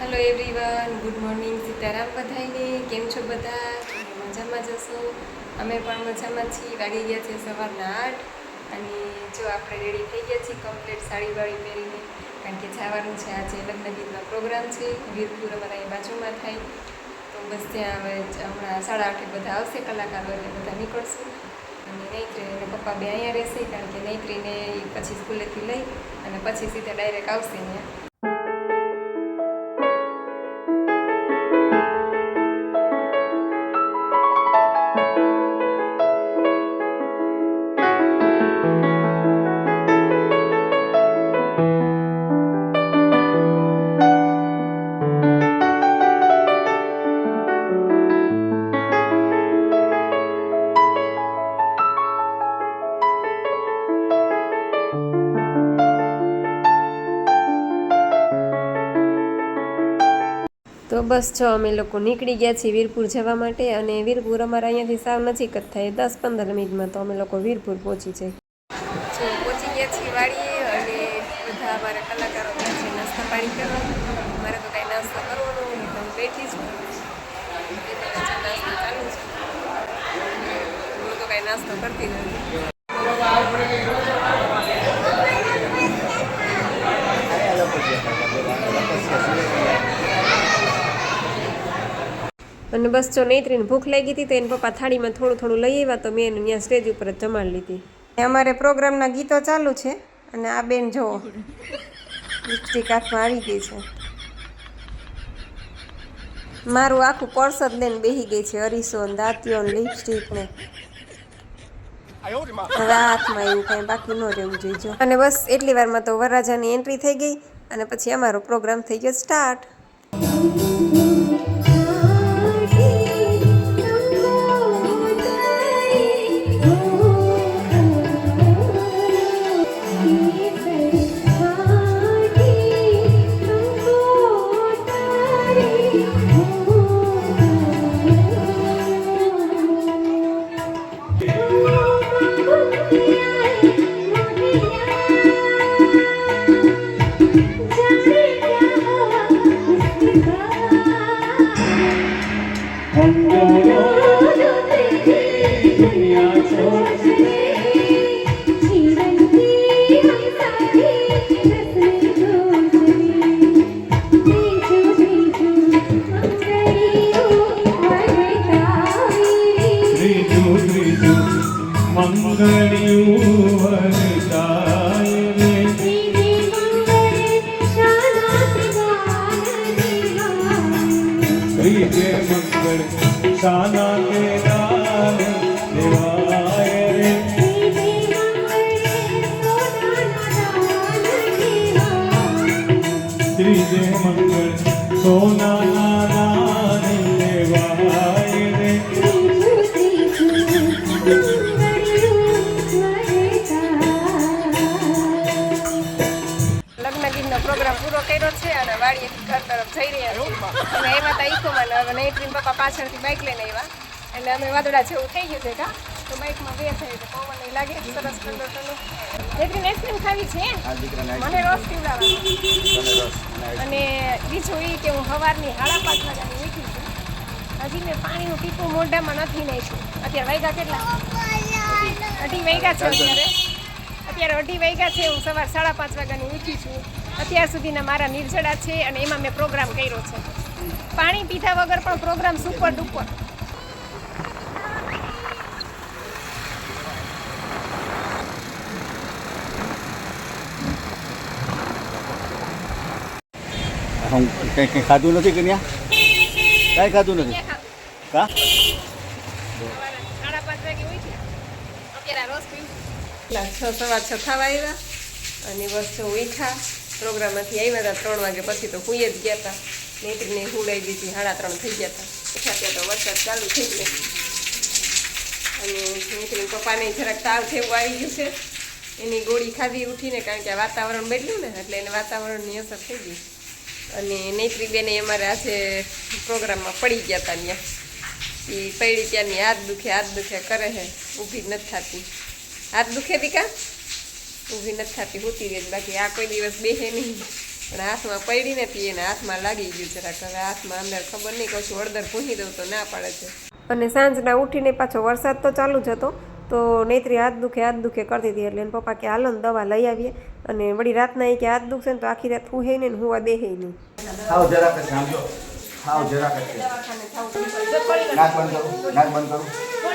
Hello everyone, good morning. Sitaram બધાઈને. કેમ છો બધા? મજામાં જશો? અમે પણ મજામાં છીએ. વાગી ગયા છે સવારના 8 અને જો આપણે રેડી થઈ ગયા છીએ કમ્પ્લીટ સાડી વાળી પહેરીને, કારણ કે જવાનું છે આજે લગ્ન ગીતનો પ્રોગ્રામ છે. વીરપુર અમારા અહીં બાજુમાં થાય, તો બસ ત્યાં હવે હમણાં 8:30 બધા આવશે કલાકારો, એટલે બધા નીકળશું. અને નૈત્રી અને પપ્પા બે અહીંયા રહેશે, કારણ કે નૈત્રીને પછી સ્કૂલેથી લઈ અને પછી સીધા ડાયરેક્ટ આવશે અહીંયા. તો બસ જો અમે લોકો નીકળી ગયા છીએ વીરપુર જવા માટે, અને વીરપુર અમારા અહીંયાથી સાવ નજીક જ થાય, 10-15 મિનિટમાં તો અમે લોકો વીરપુર પહોંચી જાય. જો પહોંચી ગયા છીએ વાડીએ, અને બધા અમારા કલાકારો ગયા છે નાસ્તા પાણી કરવા. મારે તો કાંઈ નાસ્તો કરવાનો નહીં, એટલે હું બેઠી છું. નાસ્તો ચાલુ છે, હું તો કાંઈ નાસ્તો કરતી નથી. અને બસ જો નૈત્રીને ભૂખ લાગી હતી તો એને પપ્પા થાળીમાં થોડું થોડું લઈ આવ્યા, તો મેં એને ત્યાં સ્ટેજ ઉપર જ જમાડી લીધી. અમારે પ્રોગ્રામના ગીતો ચાલુ છે, અને આ બેન જુઓ લિપસ્ટિક હાથમાં આવી ગઈ છે. મારું આખું પર્સ જ લઈને બેસી ગઈ છે, અરીસો ને દાંતિયો ને લિપસ્ટિક ને. હવે આ હાથમાં એવું કાંઈ બાકી ન રહેવું જોઈએ. અને બસ એટલી વારમાં તો વરરાજાની એન્ટ્રી થઈ ગઈ, અને પછી અમારો પ્રોગ્રામ થઈ ગયો સ્ટાર્ટ. शाना के नाम देवाय रे त्रिजय मंगल सोना नारायण देवाय रे. લગ્ન ગીતનો પ્રોગ્રામ પૂરો કર્યો છે, અને વાડીએ ઘર તરફ જઈ રહ્યા છીએ. અને એમાં તો ઈકોમાં હવે નૈત્રીન પપ્પા પાછળથી બાઇક લઈને આવ્યા, એટલે અમે વાદળા જેવું થઈ ગયું છે. તો બાઇકમાં બે થઈ તો પવન નહીં લાગે, સરસ ઠંડો ઠંડો. નૈત્રીન આઈસ્ક્રીમ ખાવી છે, મને રસ પીવડાવવાનો. અને બીજું એ કે હું સવારની 5:30 વાગ્યાની ઉઠી છું, હજી મેં પાણીનું ટીપું મોઢામાં નથી નાખ્યું. અત્યારે વાગ્યા કેટલા? 2:30 વાગ્યા છે. અત્યારે 2:30 વાગ્યા છે. હું સવાર 5:30 વાગ્યાની ઉઠી છું. અત્યાર સુધીના મારા નિર્જળા છે, અને એમાં મેં પ્રોગ્રામ કર્યો છે. પાણી પીધા વગર પણ પ્રોગ્રામ સુપર ડુપર. હું કંઈ ખાધું નથી કે ત્યાં કાંઈ ખાધું નથી કા 5:30 વાગે ઉઠી, અત્યારે રસ પીવું. 6 સવા 6 થવા આવ્યા, અને બસ જો ઉઠ્યા. પ્રોગ્રામમાંથી આવ્યા હતા 3 વાગે, પછી તો હુઈ જ ગયા હતા. નૈત્રીને હુડાઈ દીધી, 3:30 થઈ ગયા હતા. ઉઠ્યા ત્યાં તો વરસાદ ચાલુ થઈ ગયો, અને નૈત્રીને પપ્પાને જરાક તાવ જેવું આવી ગયું છે. એની ગોળી ખાધી ઉઠીને, કારણ કે વાતાવરણ બદલ્યું ને, એટલે એને વાતાવરણની અસર થઈ ગઈ. અને નૈત્રી બેને અમારે આજે પ્રોગ્રામમાં પડી ગયા હતા. ત્યાં એ પડી ત્યાંની હાથ દુખે કરે છે, ઊભી જ નથી થતી. હાથ દુખે દીકા ઊભી નથી થતી, હોતી રહે. બાકી આ કોઈ દિવસ બેસે નહીં, પણ હાથમાં પડી નથી એને હાથમાં લાગી ગયું જરાક. હવે હાથમાં અંદર ખબર નહીં કહું છું હળદર ભૂંસી દઉં તો ના પાડે છે. અને સાંજના ઉઠીને પાછો વરસાદ તો ચાલુ જ હતો તો નેત્રી હાથ દુખે કરતી હતી એટલે એને પપ્પા કે હાલો ને દવા લઈ આવીએ. અને વળી રાતના એ કે હાથ દુખશે ને તો આખી રાત હું નહીં ને હુવા દેહે નહીં. ખાવ જરાક જ ખાજો. ખાવ જરાક જ. નાક બંધ કરો. નાક બંધ કરો.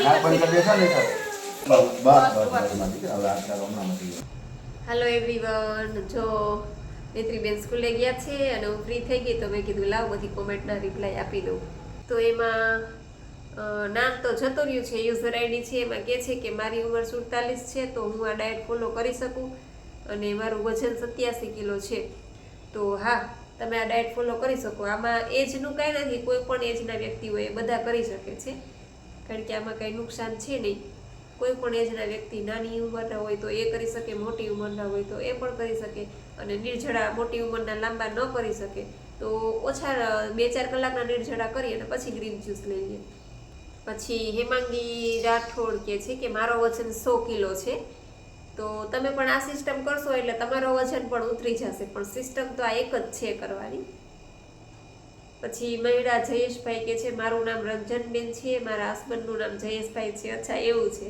નાક બંધ કરી દેશો ને સર. બસ. હેલો એવરીવન, જો નેત્રીબેન સ્કૂલે ગયા છે અને હું ફ્રી થઈ ગઈ તો મેં કીધું લાવ બધી કોમેન્ટના રિપ્લાય આપી દઉં. તો એમાં નામ તો જતું રહ્યું છે, યુઝર આઈડી છે, એમાં કહે છે કે મારી ઉંમર 47 છે તો હું આ ડાયટ ફોલો કરી શકું અને મારું વજન 87 કિલો છે. તો હા, તમે આ ડાયટ ફોલો કરી શકો. આમાં એજનું કાંઈ નથી, કોઈ પણ એજના વ્યક્તિ હોય એ બધા કરી શકે છે, કારણ કે આમાં કાંઈ નુકસાન છે નહીં. કોઈ પણ એજના વ્યક્તિ નાની ઉંમરના હોય તો એ કરી શકે, મોટી ઉંમરના હોય તો એ પણ કરી શકે. અને નિર્જળા મોટી ઉંમરના લાંબા ન કરી શકે તો ઓછા 2-4 કલાકના નિર્જળા કરી અને પછી ગ્રીન જ્યુસ લઈ લઈએ. પછી હેમાંગી રાઠોડ કહે છે કે મારો વજન 100 કિલો છે તો તમે પણ આ સિસ્ટમ કરશો એટલે તમારો વજન પણ ઉતરી જશે, પણ સિસ્ટમ તો આ એક જ છે કરવાની. પછી મહિડા જયેશભાઈ કે છે મારું નામ રંજનબેન છે, મારા હસબન્ડનું નામ જયેશભાઈ છે. અચ્છા એવું છે,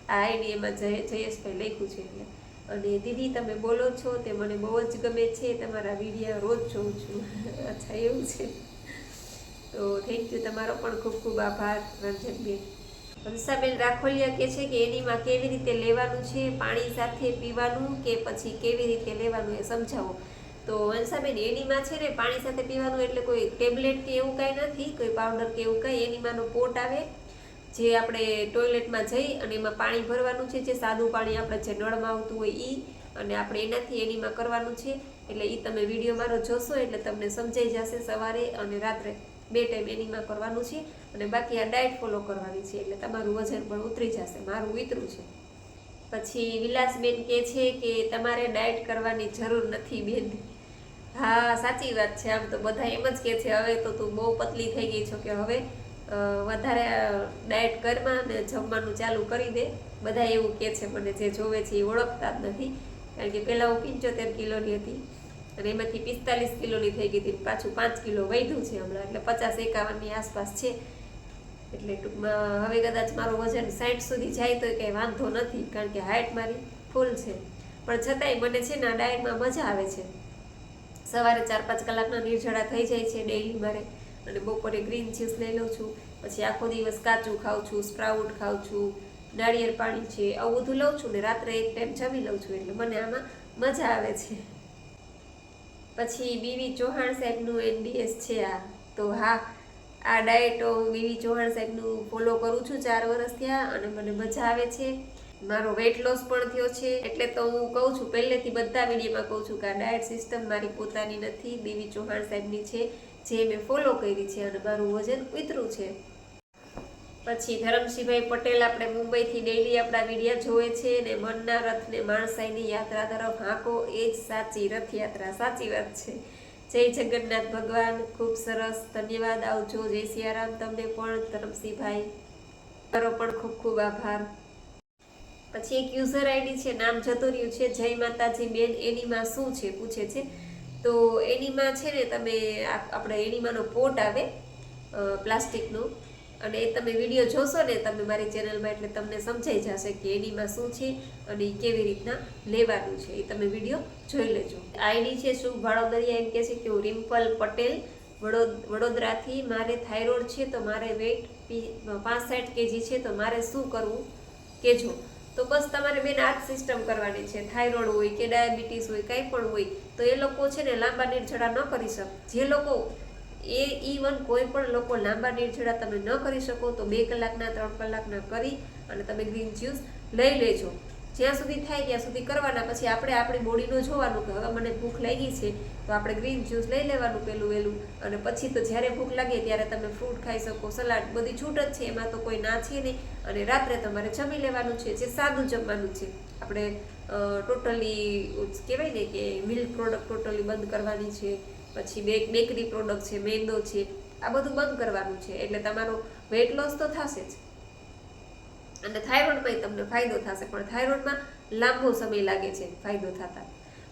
આ આઈડી એમાં જયેશભાઈ લખ્યું છે એટલે. અને દીદી તમે બોલો છો તે મને બહુ જ ગમે છે, તમારા વિડીયો રોજ જોઉં છું. અચ્છા એવું છે, તો થેન્ક યુ, તમારો પણ ખૂબ ખૂબ આભાર રંજનબેન. હંસાબેન રાખોલિયા કહે છે કે એનીમાં કેવી રીતે લેવાનું છે, પાણી સાથે પીવાનું કે પછી કેવી રીતે લેવાનું એ સમજાવો. તો હંસાબેન એનીમાં છે ને પાણી સાથે પીવાનું એટલે કોઈ ટેબ્લેટ કે એવું કાંઈ નથી, કોઈ પાવડર કે એવું કાંઈ. એનીમાંનો પોટ આવે જે આપણે ટોયલેટમાં જઈ અને એમાં પાણી ભરવાનું છે, જે સાદું પાણી આપણે જે નળમાં આવતું હોય એ, અને આપણે એનાથી એનીમાં કરવાનું છે. એટલે એ તમે વિડીયો મારો જોશો એટલે તમને સમજાઈ જશે. સવારે અને રાત્રે 2 ટાઈમ એનીમાં કરવાનું છે અને બાકી આ ડાયટ ફોલો કરવાની છે એટલે તમારું વજન પણ ઉતરી જશે. મારું ઉતર્યું છે. પછી વિલાસબેન કહે છે કે તમારે ડાયટ કરવાની જરૂર નથી બેન. હા સાચી વાત છે, આમ તો બધા એમ જ કહે છે હવે તો તું બહુ પતલી થઈ ગઈ છો કે હવે વધારે ડાયટ કરમાં ને જમવાનું ચાલુ કરી દે. બધા એવું કહે છે મને, જે જોવે છે એ ઓળખતા જ નથી, કારણ કે પહેલાં હું 75 કિલોની હતી અને એમાંથી 45 કિલોની થઈ ગઈ હતી, પાછું 5 કિલો વધ્યું છે હમણાં, એટલે 50-51ની આસપાસ છે. એટલે ટૂંકમાં હવે કદાચ મારું વજન 60 સુધી જાય તો કંઈ વાંધો નથી, કારણ કે હાઇટ મારી ફૂલ છે. પણ છતાંય મને છે ને આ ડાયટમાં મજા આવે છે. સવારે 4-5 કલાકના નિર્જળા થઈ જાય છે ડેઈલી મારે, અને બપોરે ગ્રીન જ્યુસ લઈ લઉં છું. પછી આખો દિવસ કાચું ખાઉં છું, સ્પ્રાઉટ ખાઉં છું, નાળિયેર પાણી છે, આવું બધું લઉં છું ને રાત્રે એક ટાઈમ જમી લઉં છું, એટલે મને આમાં મજા આવે છે. પછી બીવી ચૌહાણ સાહેબનું NDS છે આ. તો હા, આ ડાયટ હું બીવી ચૌહાણ સાહેબનું ફોલો કરું છું 4 વર્ષ થયા અને મને મજા આવે છે. મારો વેઇટ લોસ પણ થયો છે. એટલે તો હું કહું છું, પહેલેથી બધા વિડીયોમાં કહું છું કે આ ડાયટ સિસ્ટમ મારી પોતાની નથી, બીવી ચૌહાણ સાહેબની છે, જે મેં ફોલો કરી છે અને મારું વજન ઉતર્યું છે. પછી ધરમસિંહભાઈ પટેલ આપણે મુંબઈથી ડેઈલી આપણા વિડીયા જોવે છે ને મનના રથને માણસાઈની યાત્રા તરફ હાંકો, એ જ સાચી રથયાત્રા. સાચી વાત છે. જય જગન્નાથ ભગવાન, ખૂબ સરસ, ધન્યવાદ, આવજો, જય સિયારામ. તમને પણ ધરમસિંહભાઈ મારો પણ ખૂબ ખૂબ આભાર. પછી એક યુઝર આઈડી છે, નામ જતું રહ્યું છે, જય માતાજી બેન, એનીમાં શું છે પૂછે છે. તો એનીમાં છે ને તમે આપણે એનીમાંનો પોટ આવે પ્લાસ્ટિકનો, અને એ તમે વિડીયો જોશો ને તમે મારી ચેનલમાં એટલે તમને સમજાઈ જશે કે એનીમાં શું છે અને કેવી રીતના લેવાનું છે. એ તમે વિડીયો જોઈ લેજો. આઈડી છે શુભ ભાડોદરિયા, એમ કહે છે કે હું રિમ્પલ પટેલ વડોદરાથી, મારે થાઇરોઇડ છે તો મારે વેઇટ 65 kg છે તો મારે શું કરવું કહેજો. તો બસ તમારે બેન આ જ સિસ્ટમ કરવાની છે. થાઇરોઇડ હોય કે ડાયાબિટીસ હોય, કંઈ પણ હોય તો એ લોકો છે ને લાંબા નિર્જળા ન કરી શકે. જે લોકો ઇવન કોઈ પણ લોકો લાંબા નિર્જળા તમે ન કરી શકો તો 2 કલાકના 3 કલાકના કરી અને તમે ગ્રીન જ્યુસ લઈ લેજો. જ્યાં સુધી થાય ત્યાં સુધી કરવાના. પછી આપણે આપણી બોડીનું જોવાનું કે હવે મને ભૂખ લાગી છે તો આપણે ગ્રીન જ્યુસ લઈ લેવાનું પહેલું વહેલું, અને પછી તો જ્યારે ભૂખ લાગે ત્યારે તમે ફ્રૂટ ખાઈ શકો, સલાડ, બધી છૂટ જ છે, એમાં તો કોઈ ના છે નહીં. અને રાત્રે તમારે જમી લેવાનું છે, જે સાદું જમવાનું છે. આપણે ટોટલી કહેવાય ને કે મિલ્ક પ્રોડક્ટ ટોટલી બંધ કરવાની છે. પછી બેકરી પ્રોડક્ટ છે, મેંદો છે, આ બધું બંધ કરવાનું છે. એટલે તમારો વેઇટ લોસ તો થશે જ અને થાઇરોઇડમાં તમને ફાયદો થશે, પણ થાઇરોઇડમાં લાંબો સમય લાગે છે ફાયદો થતા.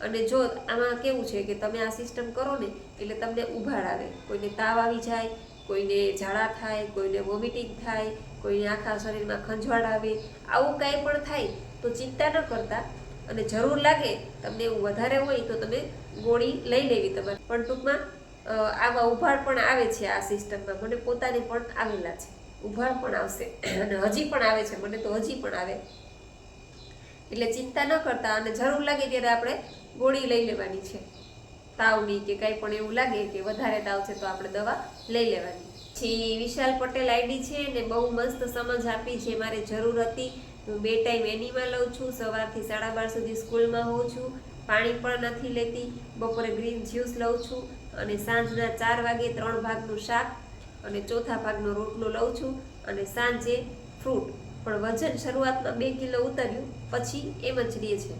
અને જો આમાં કેવું છે કે તમે આ સિસ્ટમ કરો ને એટલે તમને ઉભાડ આવે, કોઈને તાવ આવી જાય, કોઈને ઝાડા થાય, કોઈને વોમિટિંગ થાય, કોઈને આખા શરીરમાં ખંજવાળ આવે, આવું કાંઈ પણ થાય તો ચિંતા ન કરતા, અને જરૂર લાગે તમને એવું વધારે હોય તો તમે ગોળી લઈ લેવી તમારે. પણ ટૂંકમાં આવા ઉભાડ પણ આવે છે આ સિસ્ટમમાં, મને પોતાને પણ આવેલા છે, ઉભાડ પણ આવશે અને હજી પણ આવે છે, મને તો હજી પણ આવે. એટલે ચિંતા ન કરતા, અને જરૂર લાગે ત્યારે આપણે ગોળી લઈ લેવાની છે તાવની, કે કાંઈ પણ એવું લાગે કે વધારે તાવ છે તો આપણે દવા લઈ લેવાની. પછી વિશાલ પટેલ આઈડી છે ને બહુ મસ્ત સમજ આપી જે મારે જરૂર હતી. હું 2 ટાઈમ એનીમાં લઉં છું, સવારથી 12:30 સુધી સ્કૂલમાં હોઉં છું, પાણી પણ નથી લેતી, બપોરે ગ્રીન જ્યુસ લઉં છું, અને સાંજના 4 વાગે 3 ભાગનું શાક અને ચોથા ભાગનો રોટલો લઉં છું, અને સાંજે ફ્રૂટ. પણ વજન શરૂઆતમાં 2 કિલો ઉતર્યું, પછી એમ જ રહે છે.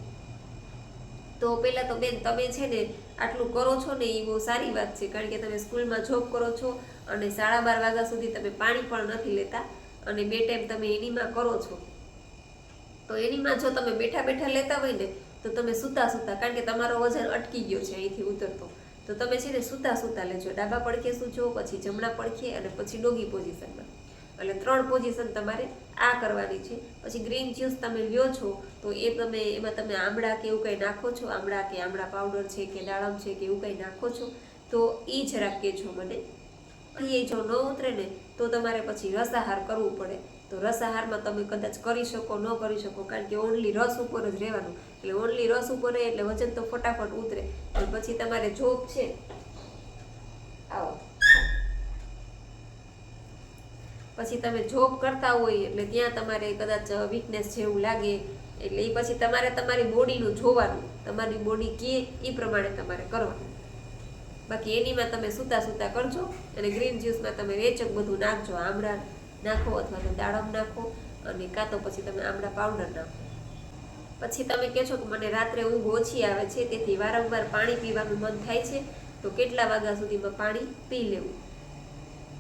તો પહેલાં તો બેન તમે છે ને આટલું કરો છો ને એ બહુ સારી વાત છે, કારણ કે તમે સ્કૂલમાં જોબ કરો છો અને 12:30 વાગ્યા સુધી તમે પાણી પણ નથી લેતા, અને 2 ટાઈમ તમે એનીમાં કરો છો. તો એનીમાં જો તમે બેઠા બેઠા લેતા હોય ને તો તમે સૂતા સૂતા, કારણ કે તમારો વજન અટકી ગયો છે અહીંથી ઉતરતો, તો તમે છે ને સૂતા સૂતા લેજો. ડાબા પડખે સૂજો, પછી જમણા પડખે, અને પછી ડોગી પોઝિશનમાં. એટલે 3 પોઝિશન તમારે આ કરવાની છે. પછી ગ્રીન જ્યુસ તમે લ્યો છો તો એમાં તમે આમળા કે એવું કંઈ નાખો છો, આમળા કે આમળા પાવડર છે કે દાડમ છે કે એવું કંઈ નાખો છો, તો એ જરાક કહેજો મને. એ જો ન ઉતરે ને તો તમારે પછી રસાહાર કરવું પડે. તો રસાહારમાં તમે કદાચ કરી શકો, ન કરી શકો, કારણ કે ઓનલી રસ ઉપર જ રહેવાનું. એટલે ઓનલી રસ ઉપર રહે એટલે વજન તો ફટાફટ ઉતરે. અને પછી તમારે જોબ છે, આવો, પછી તમે જોબ કરતા હોય એટલે ત્યાં તમારે કદાચ વીકનેસ જેવું લાગે, એટલે એ પછી તમારે તમારી બોડીનું જોવાનું, તમારી બોડી કે એ પ્રમાણે તમારે કરવાનું. બાકી એનીમાં તમે સૂતા સૂતા કરજો, અને ગ્રીન જ્યુસમાં તમે રેચક બધું નાખજો, આમળા નાખો અથવા તો દાડમ નાખો, અને કાં તો પછી તમે આમળા પાવડર નાખો. પછી તમે કહો છો કે મને રાત્રે ઊંઘ ઓછી આવે છે, તેથી વારંવાર પાણી પીવાનું મન થાય છે, તો કેટલા વાગ્યા સુધીમાં પાણી પી લેવું?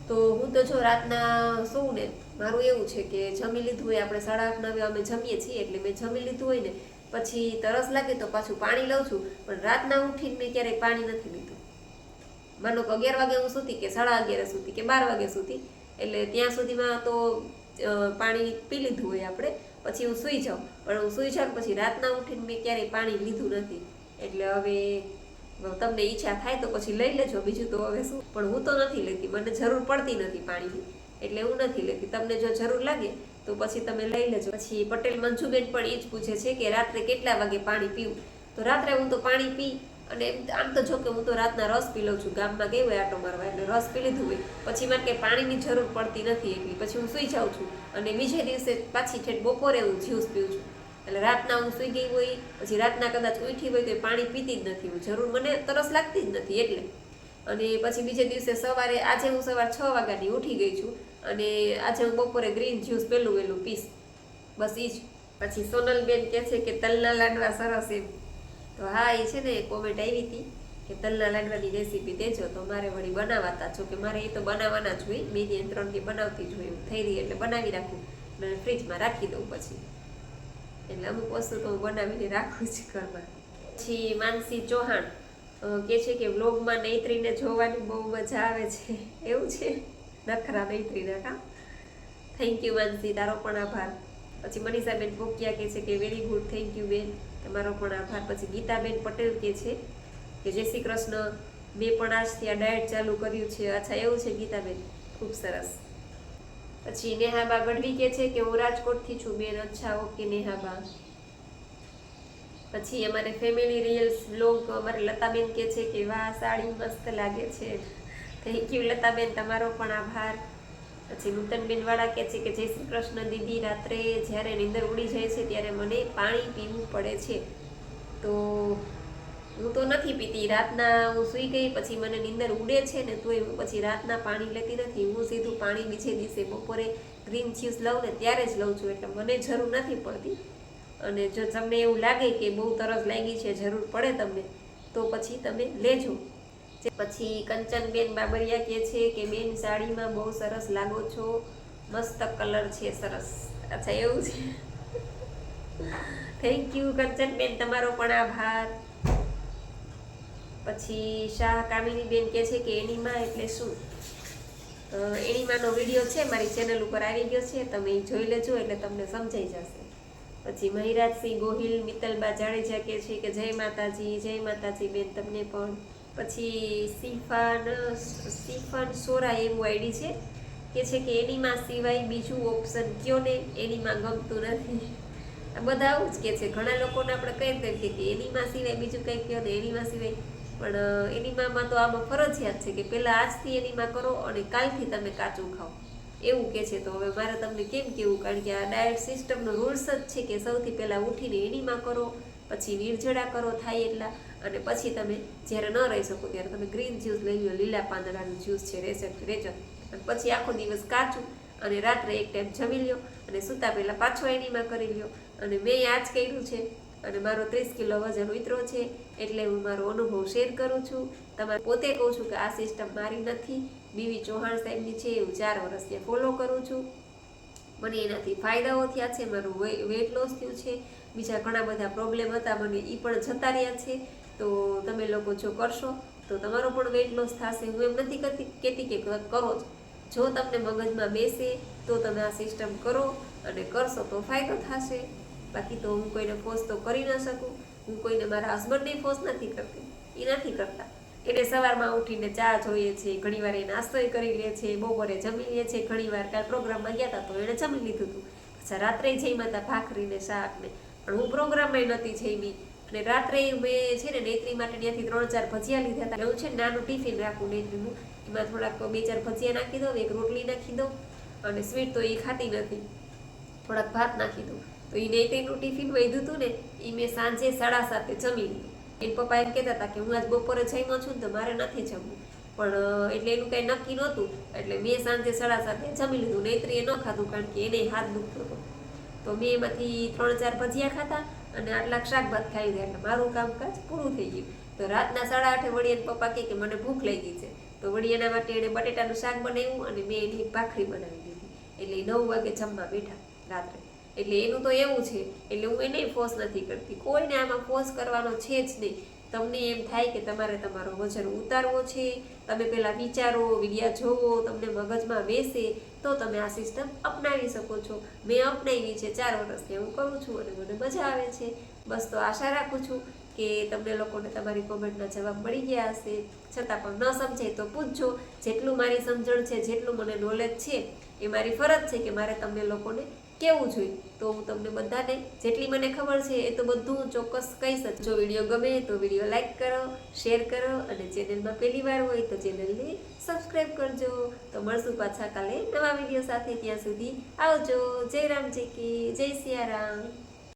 તો હું તો જો રાતના સૂવું ને, મારું એવું છે કે જમી લીધું હોય, આપણે 8:30-9 અમે જમીએ છીએ, એટલે મેં જમી લીધું હોય ને પછી તરસ લાગે તો પાછું પાણી લઉં છું, પણ રાતના ઉઠીને મેં ક્યારેય પાણી નથી લીધું. માનો કે 11 વાગે હું સૂતી, કે 11:30 સૂતી, કે 12 વાગે સૂતી, એટલે ત્યાં સુધીમાં તો પાણી પી લીધું હોય આપણે, પછી હું સૂઈ જાઉં. પણ હું સૂઈ જાઉં પછી રાતના ઉઠીને મેં ક્યારેય પાણી લીધું નથી. એટલે હવે તમને ઈચ્છા થાય તો પછી લઈ લેજો, બીજું તો હવે શું. પણ હું તો નથી લેતી, મને જરૂર પડતી નથી પાણીની, એટલે હું નથી લેતી. તમને જો જરૂર લાગે તો પછી તમે લઈ લેજો. પછી પટેલ મંજુબેન પણ એ જ પૂછે છે કે રાત્રે કેટલા વાગે પાણી પીવું? તો રાત્રે હું તો પાણી પી, અને આમ તો જો કે હું તો રાતના રસ પી લઉં છું, ગામમાં ગઈ હોય આટો મારવા એટલે રસ પી લીધું હોય, પછી મને કંઈ પાણીની જરૂર પડતી નથી એટલી. પછી હું સૂઈ જાઉં છું, અને બીજે દિવસે પાછી ઠેઠ બપોરે હું જ્યુસ પીઉં છું. એટલે રાતના હું સૂઈ ગઈ હોય, પછી રાતના કદાચ ઉઠી હોય તો પાણી પીતી જ નથી હું, જરૂર મને તરસ લાગતી જ નથી એટલે. અને પછી બીજે દિવસે સવારે, આજે હું સવાર 6 વાગ્યાની ઉઠી ગઈ છું, અને આજે હું બપોરે ગ્રીન જ્યુસ વહેલું પીશ, બસ એ જ. પછી સોનલબેન કહે છે કે તલના લાડવા સરસ એમ. તો હા, એ છે ને કોમેન્ટ આવી હતી કે તલના લાડવાની રેસીપી દેજો, તો મારે વળી બનાવાતા છો, કે મારે એ તો બનાવવાના જ હોય, 2 થી 3 દી બનાવતી જ હોય, એવું થઈ રહી એટલે બનાવી રાખું અને ફ્રીજમાં રાખી દઉં પછી. એટલે અમુક વસ્તુ તો હું બનાવીને રાખું જ ઘરમાં. પછી માનસી ચૌહાણ કહે છે કે વ્લોગમાં નૈત્રીને જોવાની બહુ મજા આવે છે. એવું છે? નખરા નૈત્રીના કા? થેન્ક યુ માનસી, તારો પણ આભાર. પછી મનીષાબેન પોકિયા કહે છે કે વેરી ગુડ, થેન્ક યુ બેન, તમારો પણ આભાર. પછી ગીતાબેન પટેલ કહે છે કે જય શ્રી કૃષ્ણ, મેં પણ આજથી આ ડાયટ ચાલુ કર્યું છે. અચ્છા, એવું છે ગીતાબેન, ખૂબ સરસ. પછી નેહાબા ગઢવી કહે છે કે હું રાજકોટથી છું બેન. અચ્છા, ઓકે નેહાબા. પછી અમારે ફેમિલી રિયલ્સ બ્લોગ અમારે લતાબેન કહે છે કે વાહ, સાડી મસ્ત લાગે છે. થેન્ક યુ લતાબેન, તમારો પણ આભાર. પછી નૂતનબેન વાળા કહે છે કે જય શ્રી કૃષ્ણ દીદી, રાત્રે જ્યારે નીંદર ઉડી જાય છે ત્યારે મને પાણી પીવું પડે છે. તો હું તો નથી પીતી, રાતના હું સૂઈ ગઈ પછી મને નીંદર ઉડે છે ને તોય હું પછી રાતના પાણી લેતી નથી. હું સીધું પાણી બીજે દિવસે બપોરે ગ્રીન જ્યુસ લઉં ને ત્યારે જ લઉં છું, એટલે મને જરૂર નથી પડતી. અને જો તમને એવું લાગે કે બહુ તરસ લાગી છે, જરૂર પડે તમને, તો પછી તમે લેજો. પછી કંચનબેન બાબરિયા કહે છે કે બેન સાડીમાં બહુ સરસ લાગો છો, મસ્ત કલર છે, સરસ. અચ્છા, એવું છે? થેન્ક યુ કંચનબેન, તમારો પણ આભાર. પછી શાહ કામિની બેન કહે છે કે એનીમા એટલે શું? એનીમાનો વિડીયો છે મારી ચેનલ ઉપર આવી ગયો છે, તમે ઈ જોઈ લેજો એટલે તમને સમજાઈ જશે. પછી મહિરાજસિંહ ગોહિલ મિત્તલબા જાડેજા કહે છે કે જય માતાજી બેન તમને પણ. પછી સિફાન સોરા એવું આઈડી છે કે એનીમાં સિવાય બીજું ઓપ્શન કયો ને, એનીમાં ગમતું નથી. આ બધા આવું જ કે છે. ઘણા લોકોને આપણે કહી દઈએ કે એનીમાં સિવાય બીજું કંઈ કયો ને, એનીમાં સિવાય. પણ એનીમામાં તો આમાં ફરજિયાત છે કે પહેલાં આજથી એનીમાં કરો અને કાલથી તમે કાચું ખાઓ એવું કે છે. તો હવે મારે તમને કેમ કેવું, કારણ કે આ ડાયટ સિસ્ટમનો રૂલ્સ જ છે કે સૌથી પહેલાં ઉઠીને એનીમાં કરો, પછી નિર્જળા કરો થાય એટલા, અને પછી તમે જ્યારે ન રહી શકો ત્યારે તમે ગ્રીન જ્યુસ લઈ લો, લીલા પાંદડાનું જ્યુસ છે રેચન, અને પછી આખો દિવસ કાચું, અને રાત્રે એક ટાઈમ જમી લ્યો, અને સૂતા પહેલાં પાછો એનીમાં કરી લ્યો. અને મેં આ જ કર્યું છે, અને મારો 30 કિલો વજન ઉતરો છે, એટલે હું મારો અનુભવ શેર કરું છું. તમારે પોતે કહું છું કે આ સિસ્ટમ મારી નથી, બીવી ચૌહાણ સાહેબની છે. હું 4 વર્ષથી ફોલો કરું છું, મને એનાથી ફાયદાઓ થયા છે, મારું વેટ લોસ થયું છે, બીજા ઘણા બધા પ્રોબ્લેમ હતા મને એ પણ જતા રહ્યા છે. તો તમે લોકો જો કરશો તો તમારો પણ વેટ લોસ થશે. હું એમ નથી કહેતી કે કરો જ, જો તમને મગજમાં બેસે તો તમે આ સિસ્ટમ કરો, અને કરશો તો ફાયદો થશે. બાકી તો હું કોઈને ફોર્સ તો કરી ન શકું. હું કોઈને મારા હસબન્ડને ફોર્સ નથી કરતી, એ નથી કરતા. એટલે સવારમાં ઉઠીને ચા જોઈએ છે, ઘણીવાર એ નાસ્તોય કરી લે છે, બપોરે જમી લે છે, ઘણીવાર કાલ પ્રોગ્રામમાં ગયા હતા તો એણે જમી લીધું હતું. અચ્છા, રાત્રે જમ્યા હતા ભાખરીને શાકને, પણ હું પ્રોગ્રામમાં નહોતી જમી. અને રાત્રે મેં છે ને નેત્રી માટે ત્યાંથી 3-4 ભજીયા લીધા હતા. હું છે ને નાનું ટિફિન રાખું નેત્રીનું, એમાં થોડાક 2-4 ભજીયા નાખી દઉં, એક રોટલી નાખી દઉં, અને સ્વીટ તો એ ખાતી નથી, થોડાક ભાત નાખી દઉં. તો એ નેત્રીનું ટિફિન વધ્યું હતું ને, એ મેં સાંજે 7:30 જમી લીધું. એના પપ્પા એમ કહેતા હતા કે હું આજ બપોરે જમ્યો છું ને તો મારે નથી જમવું, પણ એટલે એનું કંઈ નક્કી નહોતું, એટલે મેં સાંજે 7:30 જમી લીધું. નેત્રીએ ન ખાધું કારણ કે એને હાથ દુખતો હતો. તો મેં એમાંથી 3-4 ભજીયા ખાધા અને આટલાક શાક ભાત ખાઈ ગયા, એટલે મારું કામકાજ પૂરું થઈ ગયું. તો રાતના 8:30 વળી એના પપ્પા કહે કે મને ભૂખ લાગી છે, તો વળી એના માટે એણે બટેટાનું શાક બનાવ્યું અને મેં એની ભાખરી બનાવી દીધી. એટલે 9 વાગે જમવા બેઠા રાત્રે. એટલે એનું તો એવું છે, એટલે હું એને ફોર્સ નથી કરતી, કોઈને આમાં ફોર્સ કરવાનો છે જ નહીં. તમને એમ થાય કે તમારે તમારો વજન ઉતારવો છે, તમે પહેલાં વિચારો, વિડિયા જોવો, તમને મગજમાં બેસે તો તમે આ સિસ્ટમ અપનાવી શકો છો. મેં અપનાવી છે, 4 વર્ષથી હું કરું છું અને મને મજા આવે છે. બસ તો આશા રાખું છું કે તમને લોકોને તમારી કોમેન્ટના જવાબ મળી ગયા હશે. છતાં પણ ન સમજાય તો પૂછજો. જેટલું મારી સમજણ છે, જેટલું મને નોલેજ છે, એ મારી ફરજ છે કે મારે તમને લોકોને કેવું જોઈએ. તો હું તમને બધાને જેટલી મને ખબર છે એ તો બધું હું ચોક્કસ કહીશ. જો વિડીયો ગમે તો વિડીયો લાઈક કરો, શેર કરો, અને ચેનલમાં પહેલી વાર હોય તો ચેનલને સબસ્ક્રાઈબ કરજો. તો મળશું પાછા કાલે નવા વિડીયો સાથે. ત્યાં સુધી આવજો. જય રામજી કી જય સિયારામ.